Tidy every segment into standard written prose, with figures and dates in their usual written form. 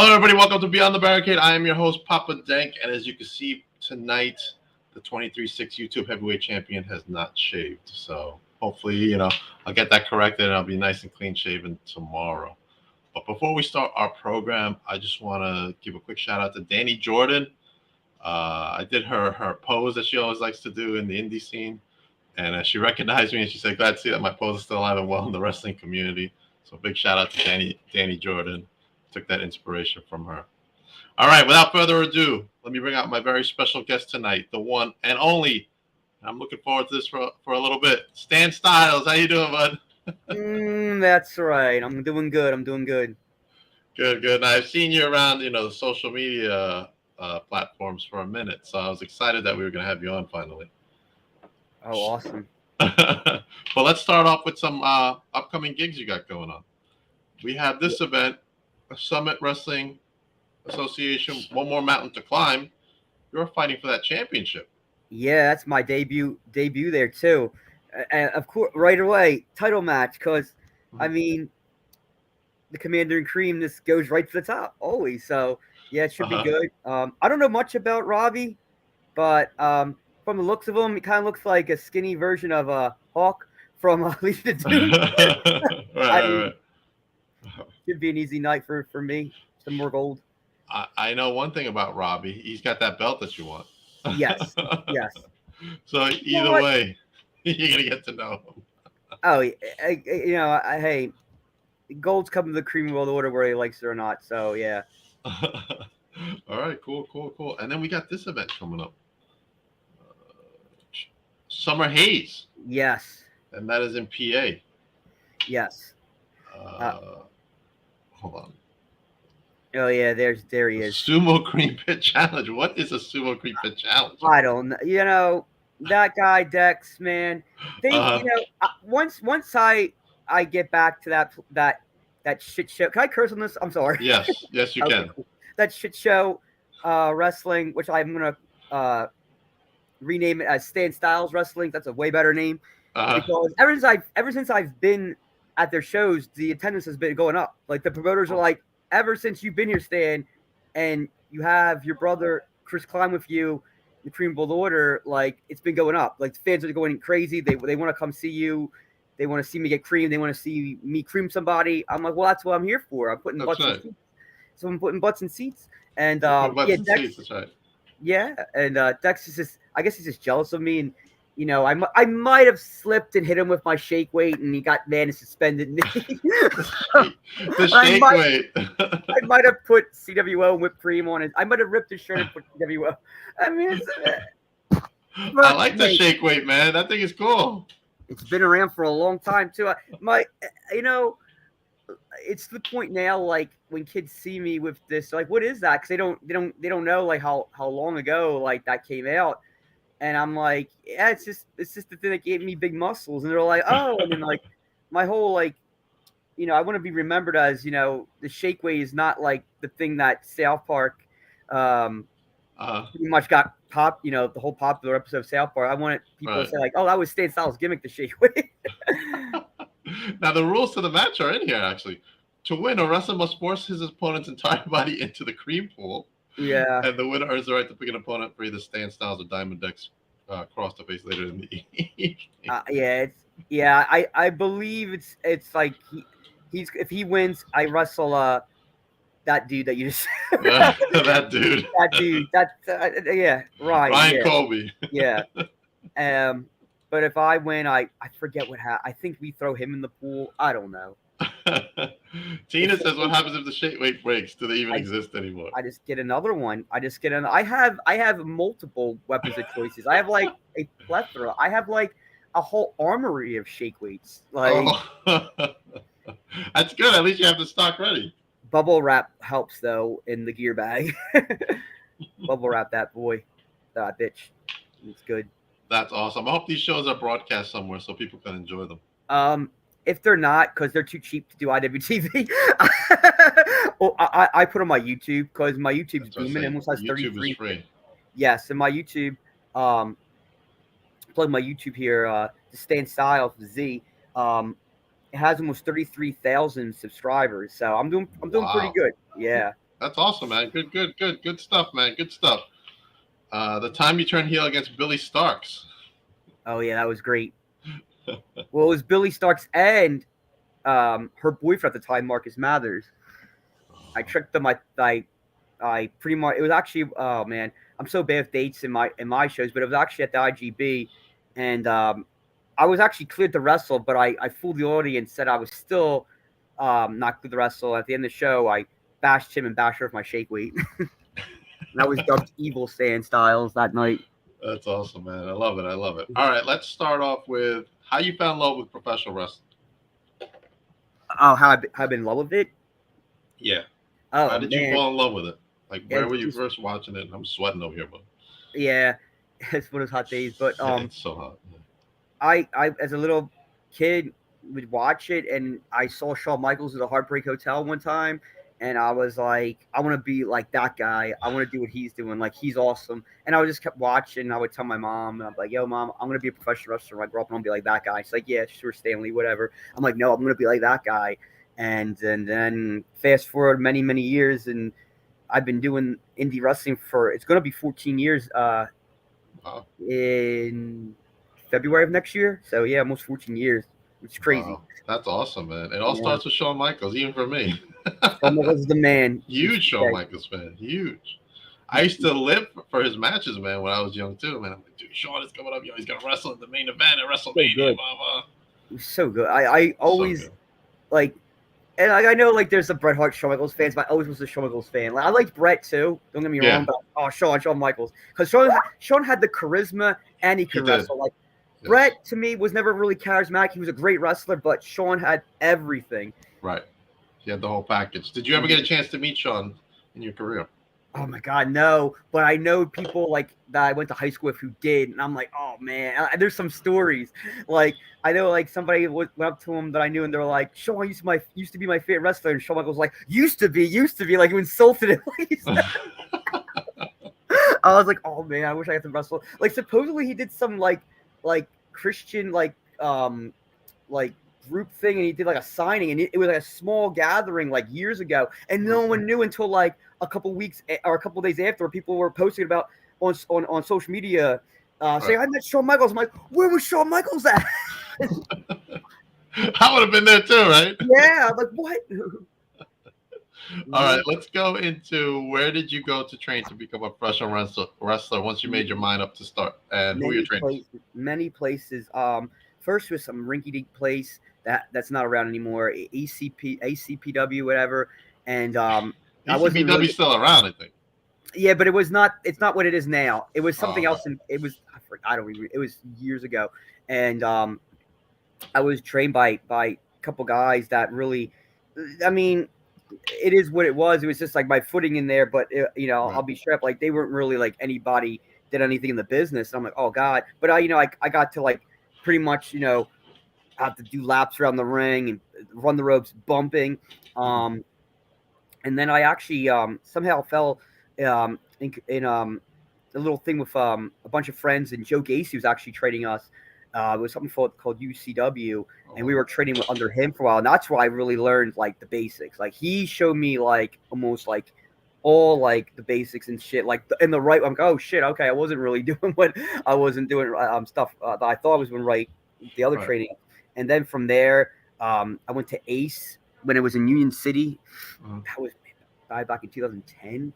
Hello, everybody. Welcome to Beyond the Barricade. I am your host, Papa Dank, and as you can see tonight, the 23-6 YouTube heavyweight champion has not shaved. So hopefully, I'll get that corrected and I'll be nice and clean shaven tomorrow. But before we start our program, I just want to give a quick shout out to Danny Jordan. I did her pose that she always likes to do in the indie scene, and she recognized me and she said, "Glad to see that my pose is still alive and well in the wrestling community." So big shout out to Danny Jordan. Took that inspiration from her. All right, without further ado, let me bring out my very special guest tonight, the one and only. I'm looking forward to this for a little bit. Stan Stylez, how you doing, bud? That's right. I'm doing good. Good. And I've seen you around, the social media platforms for a minute, so I was excited that we were going to have you on finally. Oh, awesome. But let's start off with some upcoming gigs you got going on. We have this event, Summit Wrestling Association, One More Mountain to Climb. You're fighting for that championship. Yeah, that's my debut there too. And of course, right away, title match because I mean, the Commander and Cream just goes right to the top always. So yeah, it should be good. I don't know much about Robbie, but from the looks of him, he kind of looks like a skinny version of Hawk from Legion of Doom. Right. Should be an easy night for me. Some more gold. I know one thing about Robbie. He's got that belt that you want. Yes. So either way, you're gonna get to know him. Oh, hey, gold's coming to the Cream World Order whether he likes it or not. So yeah. All right, cool. And then we got this event coming up, Summer Haze. Yes. And that is in PA. Yes. Hold on. Oh yeah, there he is. Sumo Cream Pit Challenge. What is a Sumo Cream Pit Challenge? I don't know. That guy Dex, man. Once I get back to that shit show. Can I curse on this? I'm sorry. Yes, you can. Cool. That shit show wrestling, which I'm gonna rename it as Stan Stylez Wrestling. That's a way better name. Because ever since I've been at their shows, the attendance has been going up. Like the promoters are like, ever since you've been here, Stan, and you have your brother Chris Klein with you, the Cream World Order, like it's been going up. Like the fans are going crazy. They want to come see you. They want to see me get creamed. They want to see me cream somebody. I'm like, well, that's what I'm here for. I'm putting butts in seats. So I'm putting butts in seats. And Dex, that's right. Yeah, and Dex is just, I guess he's just jealous of me, and I might have slipped and hit him with my shake weight, and he got mad and suspended me. The shake weight. I might have put CWO and whipped cream on it. I might have ripped his shirt and put CWO. I mean, I like the shake weight, man. That thing is cool. It's been around for a long time too. It's the point now. Like when kids see me with this, like, what is that? Because they don't know like how long ago like that came out. And I'm like, yeah, it's just the thing that gave me big muscles. And they're like, oh, and then like my whole like, I want to be remembered as, the shake weight is not like the thing that South Park pretty much got the whole popular episode of South Park. I wanted people to say like, oh, that was Stan Stylez' gimmick, the shake weight. Now the rules to the match are in here actually. To win, a wrestler must force his opponent's entire body into the cream pool. Yeah. And the winner earns the right to pick an opponent for either Stan Stylez or Diamond Dex cross to face later in the evening. I believe it's like he's if he wins, I wrestle that dude that you just that dude. That's yeah, right. Ryan Colby. Yeah. But if I win, I forget what happened. I think we throw him in the pool. I don't know. Tina says, "What happens if the shake weight breaks? Do they even exist anymore?" I just get another one. I have multiple weapons of choices. I have like a plethora. I have like a whole armory of shake weights. Like that's good. At least you have the stock ready. Bubble wrap helps though in the gear bag. Bubble wrap that boy, that bitch. It's good. That's awesome. I hope these shows are broadcast somewhere so people can enjoy them. If they're not, because they're too cheap to do IWTV, well, I put on my YouTube because my YouTube's booming. It almost has 33. YouTube is free. Yes, and my YouTube, plug my YouTube here. To Stan Stylez Z. It has almost 33,000 subscribers, so I'm doing pretty good. Yeah. That's awesome, man. Good stuff, man. Good stuff. The time you turned heel against Billy Starks. Oh yeah, that was great. Well, it was Billy Starks and her boyfriend at the time, Marcus Mathers. I tricked them. I pretty much. It was actually. Oh man, I'm so bad with dates in my shows, but it was actually at the IGB, and I was actually cleared to wrestle, but I fooled the audience, said I was still not cleared to wrestle. At the end of the show, I bashed him and bashed her with my shake weight. And I was dubbed Evil Stan Styles that night. That's awesome, man. I love it. I love it. All right, let's start off with how you fell in love with professional wrestling. Oh, how I've been in love with it? Yeah. Oh, how did man. you fall in love with it? Like, where were you first watching it? I'm sweating over here, but yeah, it's one of those hot days. But it's so hot. I as a little kid would watch it, and I saw Shawn Michaels at the Heartbreak Hotel one time, and I was like, I want to be like that guy. I want to do what he's doing. Like, he's awesome. And I would just kept watching. And I would tell my mom, and I'm like, yo, mom, I'm gonna be a professional wrestler when I grow up, and I'm gonna be like that guy. She's like, yeah, sure, Stanley, whatever. I'm like, no, I'm gonna be like that guy. And then fast forward many years, and I've been doing indie wrestling for it's gonna be 14 years. Wow. In February of next year. So yeah, almost 14 years. It's crazy. Wow. That's awesome, man. It all starts with Shawn Michaels, even for me. Shawn Michaels is the man. Huge Shawn Michaels fan. Huge. I used to live for his matches, man, when I was young too, man. I'm like, dude, Shawn is coming up. He's gonna wrestle in the main event at WrestleMania. So blah blah. It was so good. I always like, and I know like there's the Bret Hart Shawn Michaels fans, but I always was a Shawn Michaels fan. Like, I liked Bret too. Don't get me wrong, but Shawn Michaels, because Shawn had the charisma and he could wrestle. Like, Bret to me was never really charismatic. He was a great wrestler, but Shawn had everything. Right. He had the whole package. Did you ever get a chance to meet Shawn in your career? Oh my God, no. But I know people like that I went to high school with who did, and I'm like, oh man. There's some stories. Like, I know like somebody went up to him that I knew, and they were like, Shawn used to be my favorite wrestler, and Shawn Michaels was like, used to be, like you insulted him. I was like, oh man, I wish I had to wrestle. Like, supposedly he did some like Christian like group thing, and he did like a signing, and it was like a small gathering like years ago, and no one knew until like a couple weeks or a couple days after. People were posting about on social media saying, I met Shawn Michaels. I'm like, where was Shawn Michaels at? I would have been there too, right? Yeah, I'm like, what? All right, let's go into where did you go to train to become a professional wrestler once you made your mind up to start, and who are your trainers? Many places. First was some rinky-dink place that's not around anymore. ACPW, whatever. And ACPW really, still around, I think. Yeah, but it was not. It's not what it is now. It was something else, and it was. I don't remember. It was years ago, and I was trained by a couple guys that really. I mean, it is what it was. It was just like my footing in there, but I'll be straight up. Like, they weren't really like anybody did anything in the business. And I'm like, oh God. But I got to like pretty much have to do laps around the ring and run the ropes bumping. And then I actually somehow fell in a little thing with a bunch of friends, and Joe Gacy was actually training us. It was something called UCW, and we were training under him for a while. And that's where I really learned like the basics. Like, he showed me like almost like all like the basics and shit. Like in the right, I'm like, oh shit, okay, I wasn't really doing what I wasn't doing stuff that I thought I was doing right. The other training, and then from there, I went to Ace when it was in Union City. That was back in 2010.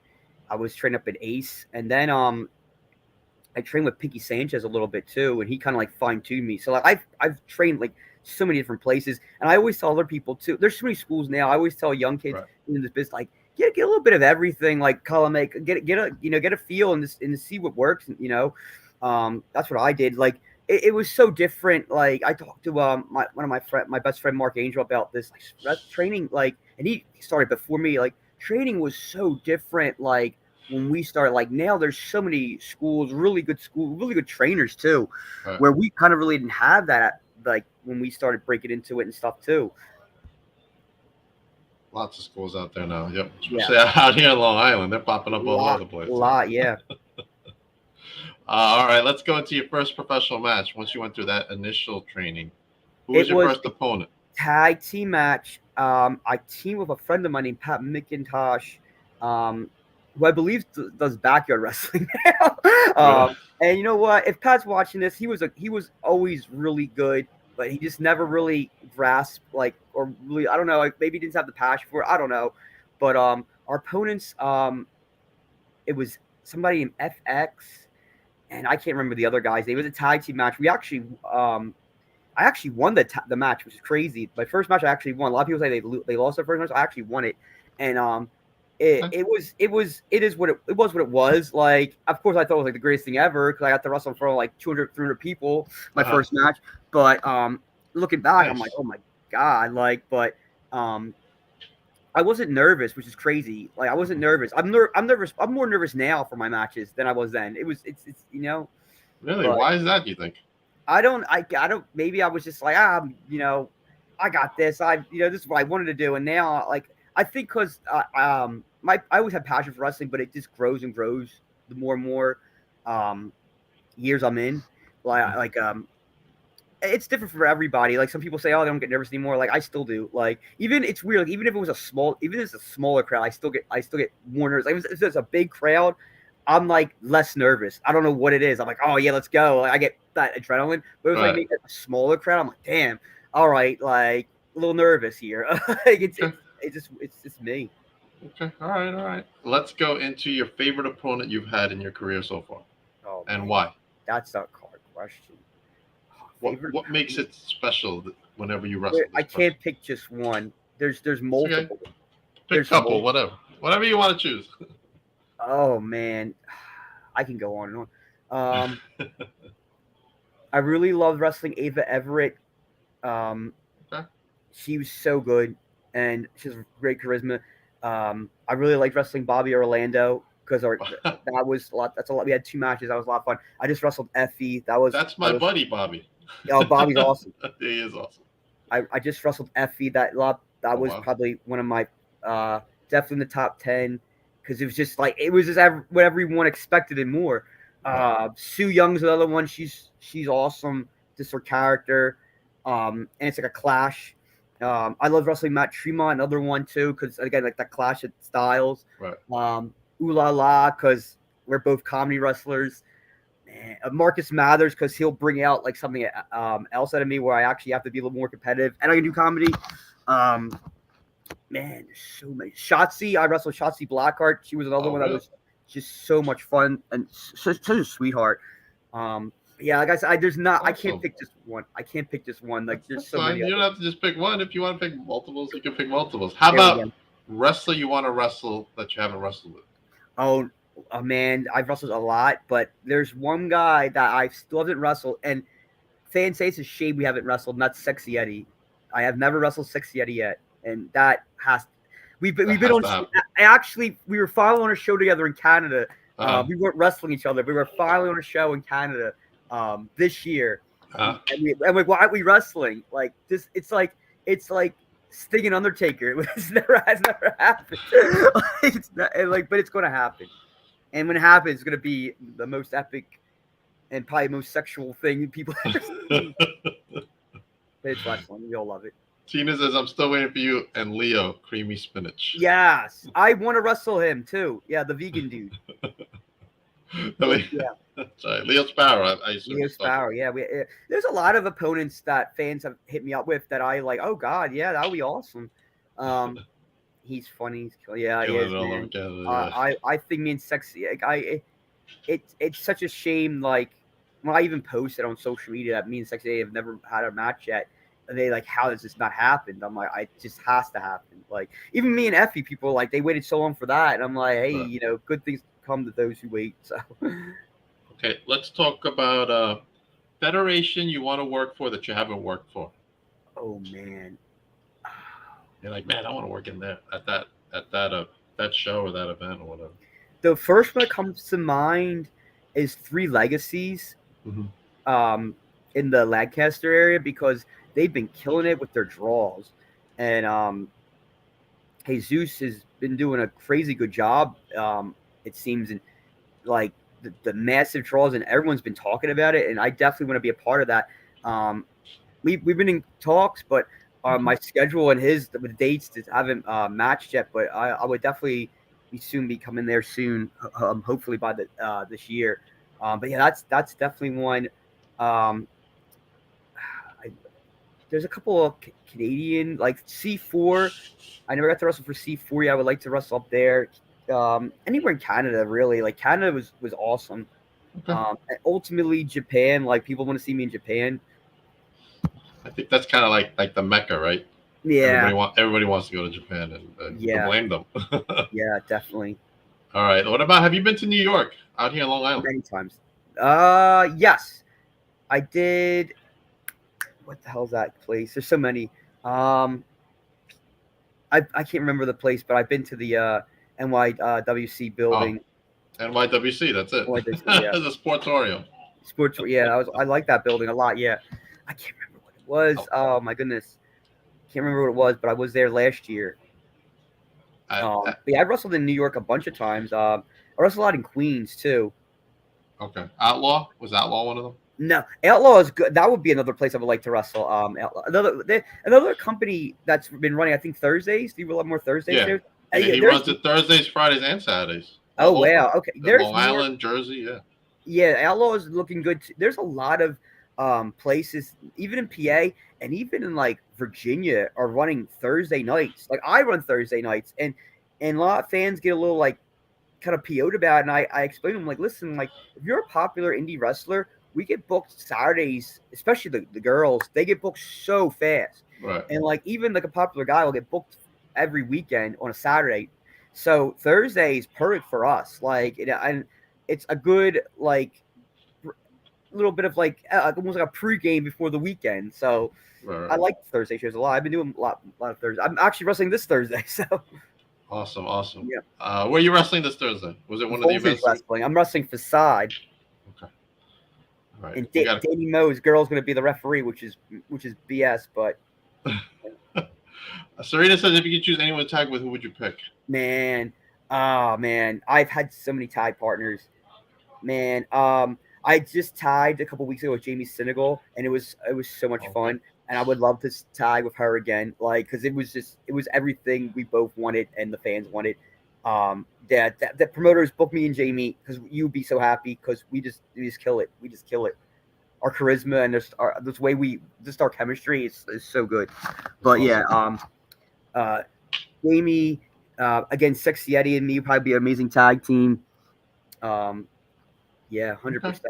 I was trained up at Ace, and then I trained with Pinky Sanchez a little bit too, and he kind of like fine-tuned me. So like I've trained like so many different places, and I always tell other people too. There's so many schools now. I always tell young kids in this business, like get a little bit of everything. Like get a feel and see what works. And, that's what I did. Like it was so different. Like I talked to my best friend Mark Angel about this like training. Like, and he started before me. Like training was so different. Like when we started, like now there's so many schools, really good trainers too, where we kind of really didn't have that. Like when we started breaking into it and stuff too. Lots of schools out there now. Yep. Especially out here in Long Island. They're popping up all over the place. A lot, yeah. All right, let's go into your first professional match. Once you went through that initial training, who was your first opponent? Tag team match. I teamed with a friend of mine named Pat McIntosh. who I believe does backyard wrestling now. And you know what? If Pat's watching this, he was always really good, but he just never really grasped or really, I don't know, maybe he didn't have the passion for it. I don't know, but our opponents, it was somebody in FX, and I can't remember the other guy's name. It was a tag team match. We actually, I actually won the match, which is crazy. My first match I actually won. A lot of people say they lost their first match. I actually won it, and it was what it was. Like, of course, I thought it was like the greatest thing ever because I got to wrestle in front of like 200, 300 people my first match. But looking back, I'm like, oh my god, but I wasn't nervous, which is crazy. Like, I wasn't nervous. I'm nervous. I'm more nervous now for my matches than I was then. It's Really? Why is that, do you think? I don't. Maybe I was just like, I got this. This is what I wanted to do, and now, like, I think because I always had passion for wrestling, but it just grows and grows the more and more years I'm in. It's different for everybody. Like, some people say, oh, they don't get nervous anymore. Like, I still do. Like, even it's weird. Like, even if it's a smaller crowd, I still get more nervous. Like, if it's a big crowd, I'm like less nervous. I don't know what it is. I'm like, oh yeah, let's go. Like, I get that adrenaline. But it was like maybe a smaller crowd. I'm like, damn. All right, like a little nervous here. Like, it's just me. Okay. All right. Let's go into your favorite opponent you've had in your career so far, and why. That's a hard question. What makes it special whenever you wrestle? I can't pick just one. There's multiple. Okay. Pick a couple, whatever you want to choose. Oh man, I can go on and on. I really loved wrestling Ava Everett. She was so good, and she has great charisma. I really liked wrestling Bobby Orlando because that was a lot. That's a lot. We had 2 matches. That was a lot of fun. I just wrestled Effie. That's my buddy Bobby. Oh, Bobby's awesome. He is awesome. I just wrestled Effie. That was probably one of my definitely in the top 10 because it was just like what everyone expected and more. Sue Young's another one. She's awesome. Just her character. And it's like a clash. I love wrestling Matt Tremont, another one too, because again, like that clash of styles. Right. Ooh La La, because we're both comedy wrestlers. Marcus Mathers, because he'll bring out like something else out of me where I actually have to be a little more competitive, and I can do comedy. Man, there's so many. Shotzi, I wrestled Shotzi Blackheart. She was another one that was just so much fun and such a sweetheart. Yeah, like I said, I can't pick just one. Like, there's so many. You don't have to just pick one. If you want to pick multiples, you can pick multiples. How about wrestler you want to wrestle that you haven't wrestled with? Oh man, I've wrestled a lot, but there's one guy that I still haven't wrestled, and fans say it's a shame we haven't wrestled, and that's Sexy Eddie. I have never wrestled Sexy Eddie yet, and that has. We've been on. Actually, we were finally on a show together in Canada. We weren't wrestling each other. We were finally on a show in Canada this year, and we're like, why aren't we wrestling? Like this, it's like Sting and Undertaker. It has never happened. But it's going to happen. And when it happens, it's going to be the most epic and probably most sexual thing people ever seen. But it's wrestling. We all love it. Tina says, I'm still waiting for you and Leo, Creamy Spinach. Yes. I want to wrestle him, too. Yeah, the vegan dude. Yeah. Sorry. Leo Sparrow. Leo Sparrow, yeah. There's a lot of opponents that fans have hit me up with that I like, oh, God, yeah, that would be awesome. He's funny. Yeah, he is, man. I think me and Sexy, like, it's such a shame. Like, when I even posted on social media that me and Sexy have never had a match yet, and they like, how does this not happen? I'm like, it just has to happen. Like, even me and Effie, people like, they waited so long for that, and I'm like, hey, good things come to those who wait. So, okay, let's talk about federation you want to work for that you haven't worked for. Oh man. You're like, man, I want to work in there at that show or that event or whatever. The first one that comes to mind is Three Legacies, in the Lancaster area, because they've been killing it with their draws, and Jesus has been doing a crazy good job. It seems, in like the massive draws, and everyone's been talking about it, and I definitely want to be a part of that. We've been in talks, but. My schedule and the dates haven't matched yet, but I would definitely soon be coming there soon. Hopefully by this year. But yeah, that's definitely one. Um, there's a couple of Canadian like C4. I never got to wrestle for C4. Yeah, I would like to wrestle up there. Anywhere in Canada, really. Like Canada was awesome. Okay. And ultimately, Japan. Like people want to see me in Japan. I think that's kind of like the Mecca, right? Yeah. Everybody wants to go to Japan, and Yeah. to blame them. Yeah, definitely. All right. What about, have you been to New York out here in Long Island? Many times. Yes, I did. What the hell's that place? There's so many. I can't remember the place, but I've been to the NYWC building. Oh, NYWC, that's it. NYWC, yeah. The Sportorium. Yeah, I like that building a lot. Yeah, I can't remember what it was. Oh my goodness, can't remember what it was, but I was there last year. But yeah, I wrestled in New York a bunch of times. I wrestled a lot in Queens too. Okay, Outlaw, was Outlaw one of them? No, Outlaw is good. That would be another place I would like to wrestle. Outlaw. Another company that's been running, I think Thursdays. Do you have more Thursdays there? Yeah, he runs it Thursdays, Fridays, and Saturdays. Oh wow, okay. There's Long Island, Jersey, yeah. Yeah, Outlaw is looking good. There's a lot of places, even in PA and even in like Virginia, are running Thursday nights. Like I run Thursday nights, and a lot of fans get a little like kind of PO'd about it. And I explain to them like, listen, like if you're a popular indie wrestler, we get booked Saturdays, especially the girls. They get booked so fast, right? And like even like a popular guy will get booked every weekend on a Saturday. So Thursday is perfect for us. Like, and it's a good like little bit of like almost like a pregame before the weekend. So right. I like Thursday shows a lot. I've been doing a lot of Thursday. I'm actually wrestling this Thursday. So awesome. Yeah. Where are you wrestling this Thursday? Was it one of the events? Wrestling. I'm wrestling Facade. Okay. All right. And Danny Moe's girl's going to be the referee, which is BS. But Serena says if you could choose anyone to tag with, who would you pick? Man, I've had so many tag partners. Man, I just tagged a couple weeks ago with Jamie Senegal, and it was so much fun. And I would love to tag with her again, like because it was everything we both wanted and the fans wanted. The promoters booked me and Jamie because you'd be so happy because we just kill it. We just kill it. Our charisma and this way our chemistry is so good. But yeah, Jamie, again, Sexy Eddie and me would probably be an amazing tag team. Yeah, 100%.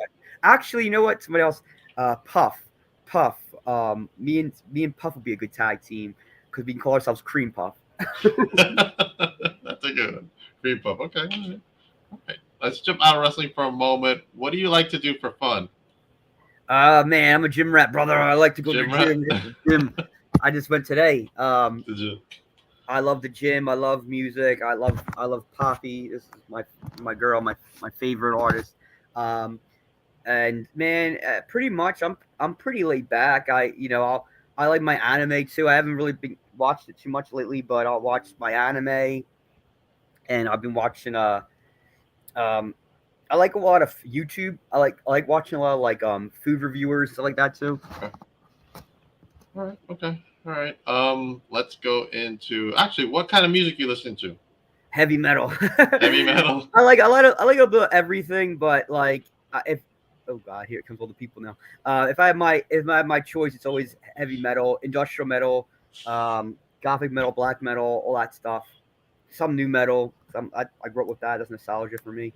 Actually, you know what? Somebody else, Puff. Me and Puff would be a good tag team because we can call ourselves Cream Puff. That's a good one. Cream Puff. Okay. All right. Let's jump out of wrestling for a moment. What do you like to do for fun? Man, I'm a gym rat, brother. I like to go to the gym. I just went today. Did you? I love the gym. I love music. I love Poppy. This is my girl, my favorite artist. And man, pretty much I'm pretty laid back. I like my anime too. I haven't really watched it too much lately, but I'll watch my anime. And I've been watching I like a lot of YouTube. I like watching a lot of like food reviewers, stuff like that too. Okay. All right. Let's go into actually what kind of music you listen to? Heavy metal. Heavy metal. I like a bit of everything, but like if oh god, here it comes all the people now. If I have my choice, it's always heavy metal, industrial metal, gothic metal, black metal, all that stuff. Some new metal. I grew up with that. That's nostalgia for me.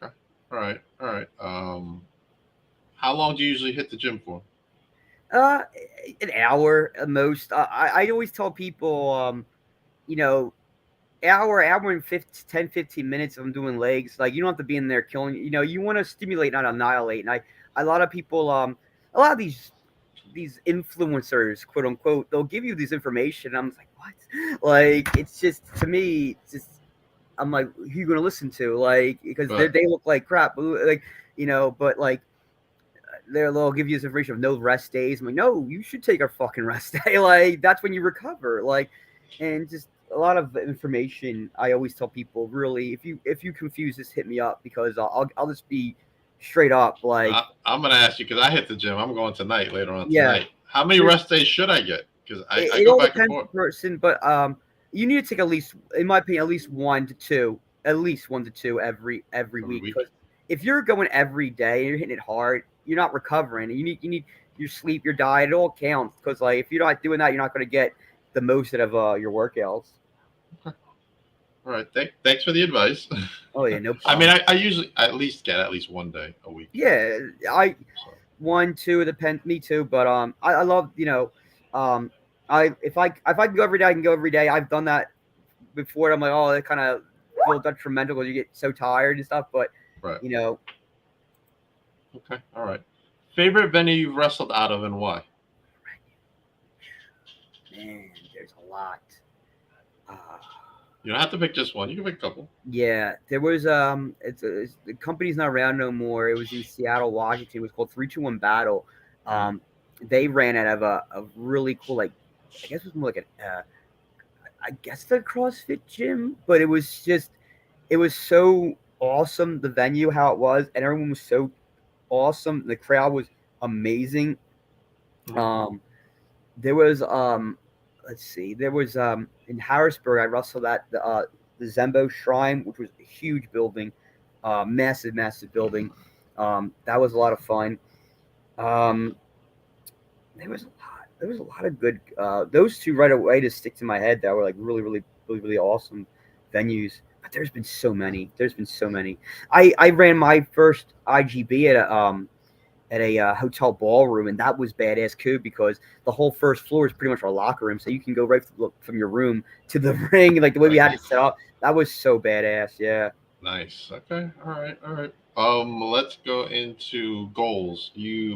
Okay. All right. How long do you usually hit the gym for? An hour at most. I always tell people, hour and 10-15 minutes if I'm doing legs. Like you don't have to be in there killing. You want to stimulate, not annihilate. And a lot of people, a lot of these influencers, quote unquote, they'll give you this information. I'm like, what? Like it's just to me, it's just. I'm like, who are you gonna listen to? Like, because they look like crap. Like, but like, they'll give you this information of no rest days. I'm like, no, you should take a fucking rest day. Like, that's when you recover. Like, and just a lot of information. I always tell people, really, if you confuse this, hit me up because I'll just be straight up. Like, I'm gonna ask you because I hit the gym. I'm going tonight later on tonight. How many rest days should I get? Because I go back and forth. Person, but you need to take at least, in my opinion, at least 1 to 2, every week. Because if you're going every day and you're hitting it hard, you're not recovering. And you need your sleep, your diet, it all counts. Because like if you're not doing that, you're not going to get the most out of your workouts. Okay. All right. Thanks for the advice. Oh yeah, no I problem. mean, I usually at least get at least 1 day a week. Yeah, 1, 2, depends. Me too, but I love if I can go every day, I can go every day. I've done that before. I'm like, oh, that kind of feels detrimental because you get so tired and stuff. But right. Okay, all right. Favorite venue you've wrestled out of and why? Man, there's a lot. You don't have to pick just one. You can pick a couple. Yeah, there was the company's not around no more. It was in Seattle, Washington. It was called 321 Battle. They ran out of a really cool, like, I guess it was more like I guess the CrossFit gym, but it was so awesome, the venue, how it was, and everyone was so awesome. The crowd was amazing. There was let's see, there was in Harrisburg, I wrestled at the Zembo Shrine, which was a huge building, massive building. That was a lot of fun. There was a lot of good. Those two right away to stick to my head that were like really awesome venues. But there's been so many. I ran my first IGB at a hotel ballroom, and that was badass too because the whole first floor is pretty much our locker room, so you can go right from your room to the ring, like the way we had it set up. That was so badass. Yeah. Nice. Okay. All right. Let's go into goals.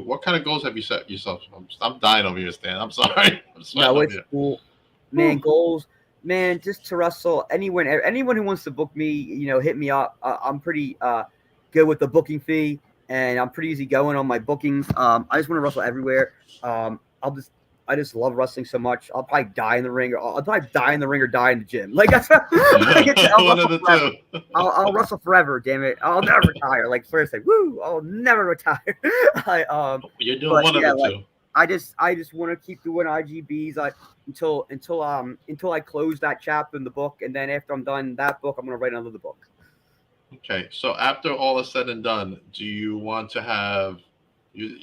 What kind of goals have you set yourself? I'm dying over here, Stan. I'm sorry. No, it's cool, man. Goals, man. Just to wrestle anyone who wants to book me, hit me up. I'm pretty good with the booking fee, and I'm pretty easy going on my bookings. I just want to wrestle everywhere. I just love wrestling so much. I'll probably die in the ring, or I'll probably die in the ring or die in the gym. Like that's I'll wrestle forever. Damn it, I'll never retire. Like first, like woo, I'll never retire. You're doing one of the two. I just want to keep doing IGBs until I close that chapter in the book, and then after I'm done that book, I'm gonna write another book. Okay, so after all is said and done, do you want to have?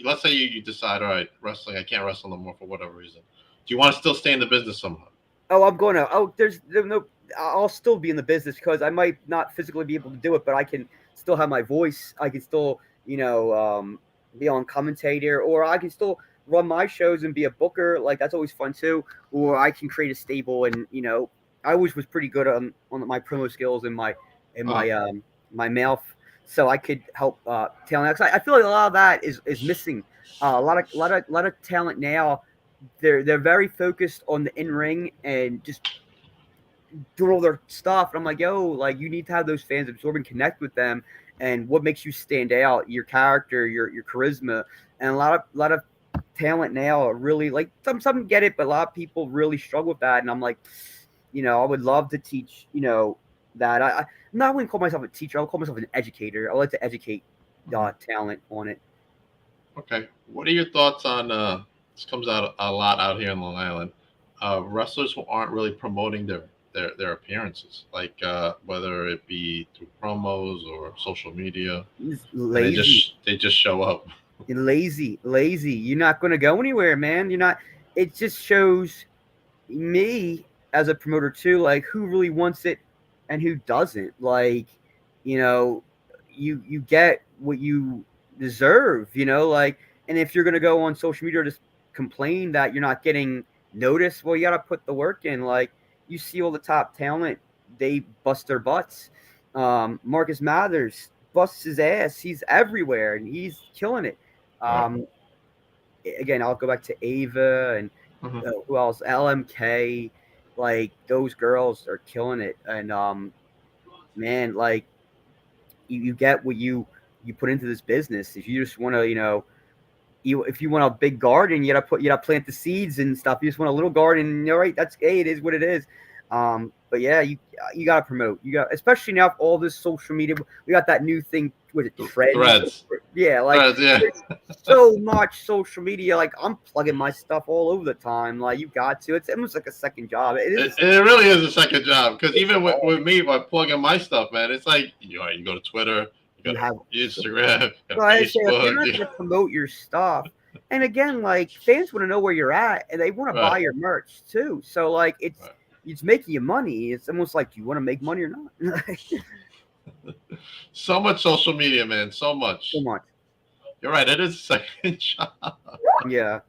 Let's say you decide, all right, wrestling, I can't wrestle no more for whatever reason. Do you want to still stay in the business somehow? Oh, I'm going to. Oh, there's no. I'll still be in the business because I might not physically be able to do it, but I can still have my voice. I can still, be on commentator, or I can still run my shows and be a booker. Like that's always fun too. Or I can create a stable, and I always was pretty good on my promo skills and my mouth. So I could help talent. I feel like a lot of that is missing. A lot of talent now. They're very focused on the in ring and just doing all their stuff. And I'm like, yo, like you need to have those fans absorb and connect with them. And what makes you stand out? Your character, your charisma, and a lot of talent now are really like some get it, but a lot of people really struggle with that. And I'm like, I would love to teach, that I'm not going to call myself a teacher. I'll call myself an educator. I like to educate talent on it. Okay. What are your thoughts on this comes out a lot out here in Long Island, wrestlers who aren't really promoting their appearances, like whether it be through promos or social media. Lazy. They just show up. Lazy. You're not going to go anywhere, man. You're not. It just shows me as a promoter too, like who really wants it and who doesn't. Like, you get what you deserve, like, and if you're going to go on social media or just complain that you're not getting noticed, well, you got to put the work in. Like, you see all the top talent, they bust their butts. Marcus Mathers busts his ass. He's everywhere and he's killing it. Again, I'll go back to Ava and who else? LMK. Like those girls are killing it, and man, like you get what you put into this business. If you just want to, if you want a big garden, you gotta plant the seeds and stuff. You just want a little garden, right? It is what it is. But yeah, you gotta promote. You got, especially now with all this social media. We got that new thing with Threads. Yeah, like yeah. there's so much social media. Like I'm plugging my stuff all over the time. Like you got to. It's almost like a second job. It is. It really is a second job because even with me, by plugging my stuff, man, it's like you go to Twitter, you go have to Instagram, you go so to I say if you're Facebook. not going to promote your stuff, and again, like fans want to know where you're at, and they want to buy your merch too. So like it's making you money. It's almost like, do you want to make money or not? So much social media, man. So much. So much. You're right. It is a second job. Yeah.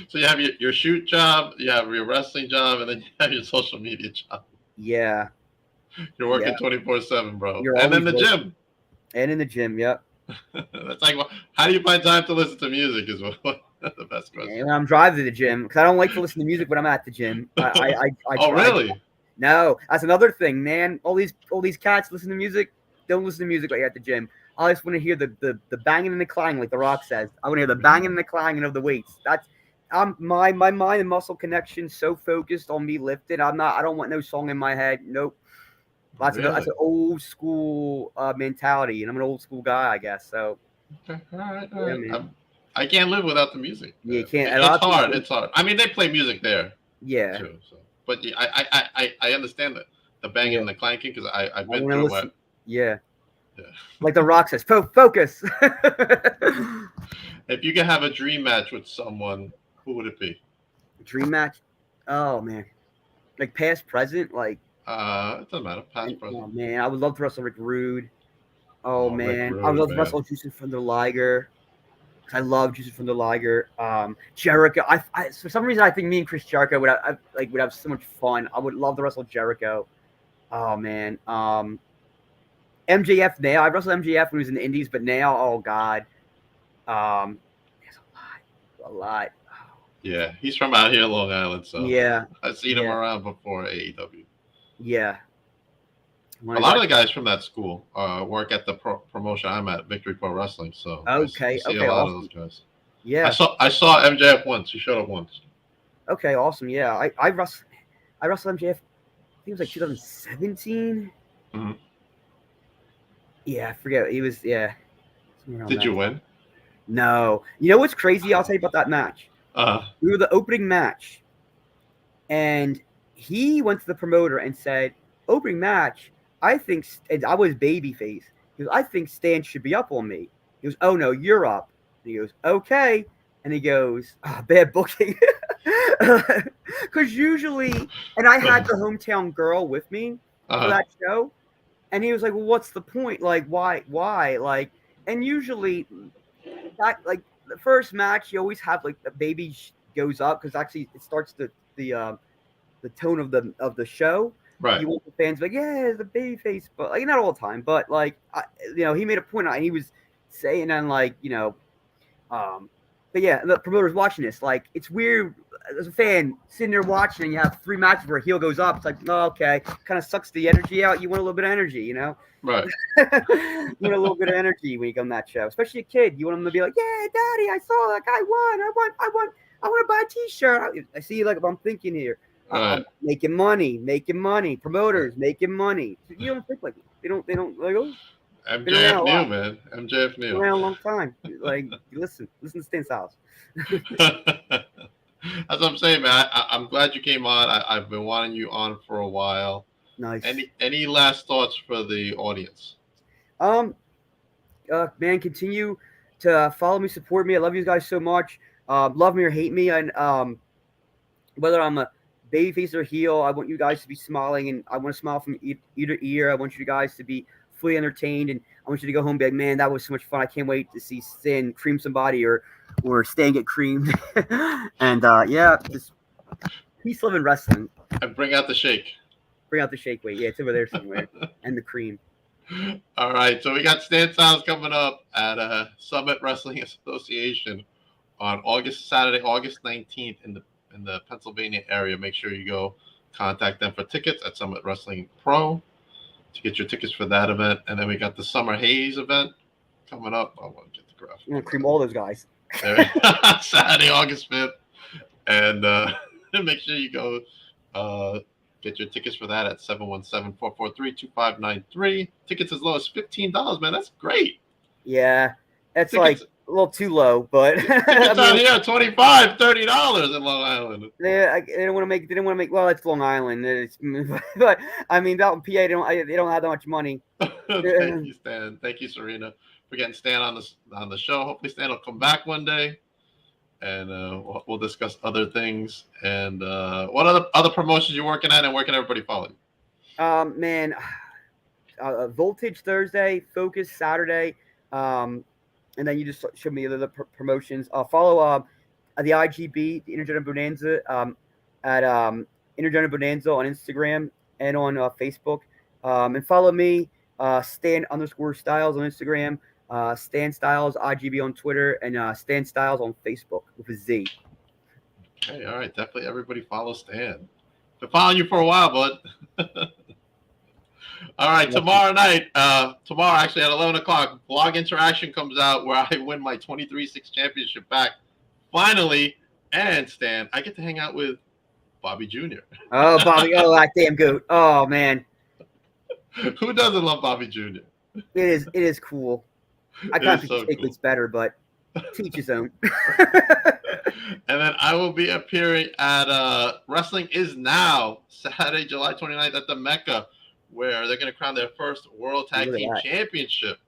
So you have your shoot job, you have your wrestling job, and then you have your social media job. Yeah. You're working 24/7, bro. You're and in the working. gym. And in the gym, yep. That's like, how do you find time to listen to music? Is what the best question. When I'm driving to the gym, because I don't like to listen to music when I'm at the gym. I oh, really? No, that's another thing, man. All these cats listen to music. Don't listen to music while you're at the gym. I just want to hear the banging and the clanging, like The Rock says. I want to hear the banging and the clanging of the weights. That's my mind and muscle connection so focused on me lifting. I don't want no song in my head. Nope. That's an old school mentality, and I'm an old school guy, I guess. So. Okay. All right. Yeah, I can't live without the music. Yeah, you can't. It's hard. It's hard. I mean, they play music there. Yeah. Too, so. But yeah, I understand the banging and the clanking because I've been through it. Yeah. Like The Rock says, focus. If you could have a dream match with someone, who would it be? Dream match? Oh man, like past, present, like. It doesn't matter. Past, present. Oh man, I would love to wrestle Rick Rude. Oh man, I would love to wrestle Jushin from the Liger. I love Jushin from the Liger. Jericho. I for some reason I think me and Chris Jericho would have so much fun. I would love to wrestle Jericho. Oh man. MJF now. I wrestled MJF when he was in the Indies, but now, oh god. There's a lot. Yeah, he's from out here, Long Island, so yeah, I've seen him around before AEW. Yeah. A lot of the guys from that school work at the promotion I'm at, Victory Pro Wrestling. So okay, I see a lot of those guys. Yeah, I saw MJF once. He showed up once. Okay, awesome. Yeah, I wrestled MJF. I think it was like 2017. Mm-hmm. Yeah, I forget. He was Did you win? No. You know what's crazy? I'll tell you about that match. We were the opening match, and he went to the promoter and said, "Opening match. I think," and I was babyface. He goes, "I think Stan should be up on me." He goes, "Oh no, you're up." And he goes, "Okay," and he goes, "Bad booking." Because usually, and I had the hometown girl with me for that show, and he was like, "Well, what's the point? Like, why? Like?" And usually, that like the first match, you always have like the baby goes up because actually it starts the tone of the show. Right. You want the fans like, yeah, the baby face, but like not all the time, but like he made a point on it. He was saying and like but yeah, the promoter's watching this. Like it's weird as a fan sitting there watching, and you have 3 matches where a heel goes up. It's like, oh, okay, kind of sucks the energy out. You want a little bit of energy, you know? Right. You want a little bit of energy when you come to that show, especially a kid. You want them to be like, yeah, Daddy, I saw that guy won. I want to buy a T-shirt. I see, like, if I'm thinking here. Right. Making money. Promoters making money. You don't think like that. They don't like, oh. MJF knew, man. MJF knew. Been around a long time. Like, listen to Stan Stylez. That's what I'm saying, man. I'm glad you came on. I've been wanting you on for a while. Nice. Any last thoughts for the audience? Man, continue to follow me, support me. I love you guys so much. Love me or hate me, and whether I'm a babyface or heel, I want you guys to be smiling, and I want to smile from ear to ear. I want you guys to be fully entertained, and I want you to go home and be like, man, that was so much fun. I can't wait to see Stan cream somebody or Stan get creamed. And just peace, love, and wrestling. And bring out the shake. Bring out the shake weight. Yeah, it's over there somewhere. And the cream. All right, so we got Stan Stylez coming up at Summit Wrestling Association on Saturday, August 19th in the Pennsylvania area. Make sure you go contact them for tickets at Summit Wrestling Pro to get your tickets for that event. And then we got the Summer Haze event coming up. I want to get the graphic. I'm going to cream all those guys. Saturday, August 5th. And make sure you go get your tickets for that at 717-443-2593. Tickets as low as $15, man. That's great. Yeah. It's like a little too low, but tickets out here $25, $30 in Long Island. They didn't want to make. They didn't want to make. Well, it's Long Island. But I mean, out in PA, they don't have that much money. Thank you, Stan. Thank you, Serena, for getting Stan on the show. Hopefully, Stan will come back one day, and we'll discuss other things. And what other promotions you're working at, and where can everybody follow you? Man, Voltage Thursday, Focus Saturday, and then you just show me the other promotions. Follow the IGB, the Intergender Bonanza, at Intergender Bonanza on Instagram and on Facebook. And follow me, Stan_Stylez on Instagram, Stan Stylez IGB on Twitter, and Stan Stylez on Facebook with a Z. Okay, all right. Definitely everybody follow Stan. Been following you for a while, bud. All right, tomorrow night, actually at 11 o'clock, Vlog Interaction comes out where I win my 23-6 championship back. Finally, and Stan, I get to hang out with Bobby Jr. Oh, Bobby. Oh, that damn goat. Oh, man. Who doesn't love Bobby Jr.? It is cool. I kind of think it's better, but teach his own. And then I will be appearing at Wrestling Is Now, Saturday, July 29th at the Mecca, where they're going to crown their first World Tag Team Championship.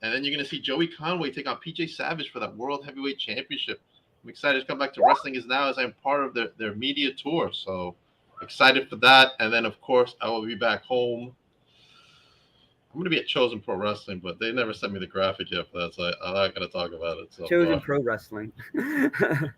And then you're going to see Joey Conway take on PJ Savage for that World Heavyweight Championship. I'm excited to come back to Wrestling Is Now as I'm part of their media tour. So excited for that. And then, of course, I will be back home. I'm going to be at Chosen Pro Wrestling, but they never sent me the graphic yet for that, so I'm not going to talk about it. So Chosen Pro Wrestling. I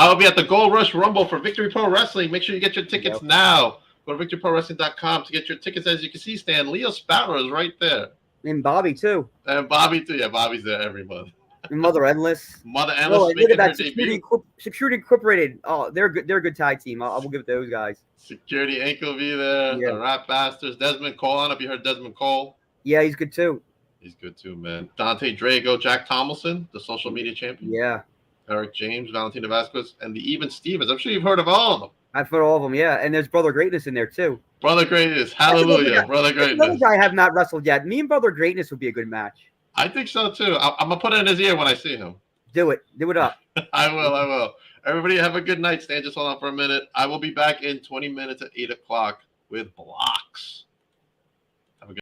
will be at the Gold Rush Rumble for Victory Pro Wrestling. Make sure you get your tickets now. Go to victoryprowrestling.com to get your tickets. As you can see, Stan, Leo Sparrow is right there. And Bobby, too. And Bobby, too. Yeah, Bobby's there every month. And Mother Endless. Mother Endless. Oh, look at that. Security Incorporated. Oh, they're good. They're a good tag team. I will give it to those guys. Security Inc. will be there. Yeah. The Rap Bastards. Desmond Cole. I don't know if you heard Desmond Cole. Yeah, he's good, too. He's good, too, man. Dante Drago, Jack Tomlinson, the social media champion. Yeah. Eric James, Valentina Vasquez, and the Even Stevens. I'm sure you've heard of all of them. I've heard all of them, yeah. And there's Brother Greatness in there, too. Brother Greatness. Hallelujah. Brother Greatness. Another guy I have not wrestled yet. Me and Brother Greatness would be a good match. I think so, too. I'm going to put it in his ear when I see him. Do it. Do it up. I will. Everybody have a good night. Stan, just hold on for a minute. I will be back in 20 minutes at 8 o'clock with blocks.